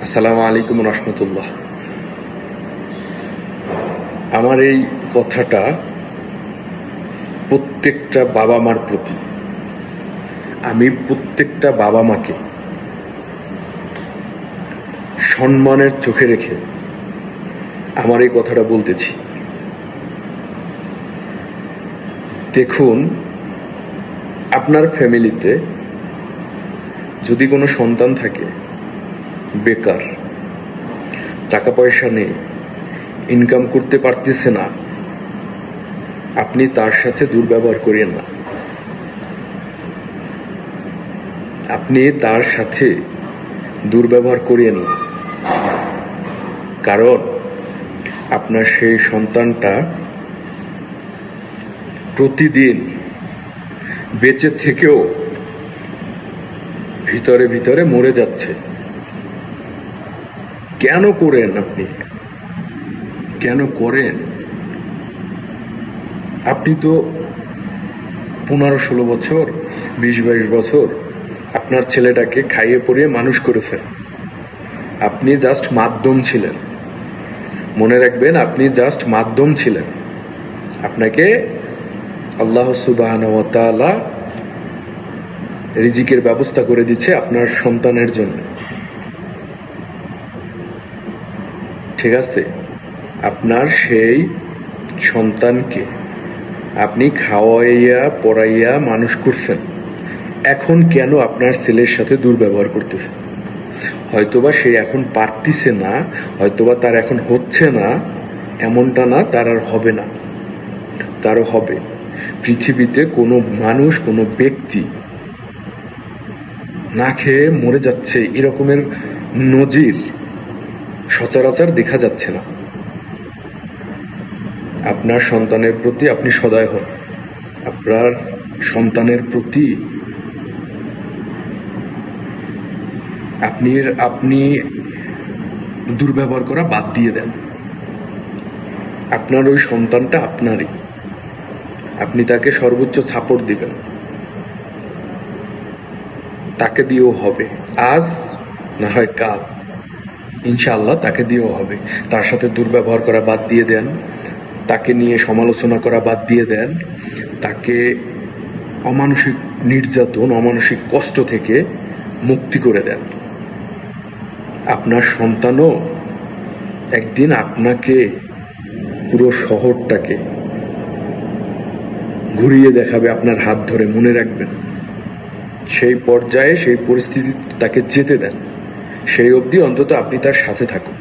আসসালামু আলাইকুম রহমতুল্লাহ। আমার এই কথাটা প্রত্যেকটা বাবা মার প্রতি। আমি প্রত্যেকটা বাবা মাকে সম্মানের চোখে রেখে আমার এই কথাটা বলতেছি। দেখুন, আপনার ফ্যামিলিতে যদি কোনো সন্তান থাকে বেকার, টাকা পয়সা নেই, ইনকাম করতে পারতেছে না, আপনি তার সাথে দুর্ব্যবহার করিয়েন না। আপনি তার সাথে দুর্ব্যবহার করিয়েন না, কারণ আপনার সেই সন্তানটা প্রতিদিন বেঁচে থেকেও ভিতরে ভিতরে মরে যাচ্ছে। কেন করেন আপনি? কেন করেন? আপনি তো 15-16 বছর, 20-22 বছর আপনার ছেলেটাকে খাইয়ে পরিয়ে মানুষ করেছেন। আপনি জাস্ট মাধ্যম ছিলেন। মনে রাখবেন, আপনি জাস্ট মাধ্যম ছিলেন। আপনাকে আল্লাহ সুবহানাহু ওয়া তাআলা রিজিকের ব্যবস্থা করে দিচ্ছে আপনার সন্তানের জন্য। ঠিক আছে? আপনার সেই সন্তানকে আপনি খাওয়াইয়া পড়াইয়া মানুষ করছেন। এখন কেন আপনার ছেলের সাথে দুর্ব্যবহার করতেছেন? হয়তোবা সে এখন পারতিছে না, হয়তোবা তার এখন হচ্ছে না, এমনটা না, তার আর হবে না, তারও হবে। পৃথিবীতে কোনো মানুষ, কোনো ব্যক্তি না খেয়ে মরে যাচ্ছে এরকমের নজির সচরাচর দেখা যাচ্ছে না। আপনার সন্তানের প্রতি আপনি সদয় হন। আপনার সন্তানের প্রতি আপনি দুর্ব্যবহার করা বাদ দিয়ে দেন। আপনার ওই সন্তানটা আপনারই, আপনি তাকে সর্বোচ্চ সাপোর্ট দিবেন। তাকে দিয়েও হবে, আজ না হয় কাল, ইনশাআল্লাহ তাকে দিয়েও হবে। তার সাথে দুর্ব্যবহার করা বাদ দিয়ে দেন, তাকে নিয়ে সমালোচনা করা বাদ দিয়ে দেন, তাকে অমানসিক নির্যাতন, অমানসিক কষ্ট থেকে মুক্তি করে দেন। আপনার সন্তানও একদিন আপনাকে, পুরো শহরটাকে ঘুরিয়ে দেখাবে আপনার হাত ধরে। মনে রাখবেন, সেই পর্যায়ে, সেই পরিস্থিতি তাকে যেতে দেন। সেই অবধি অন্তত আপনি তার সাথে থাকুন।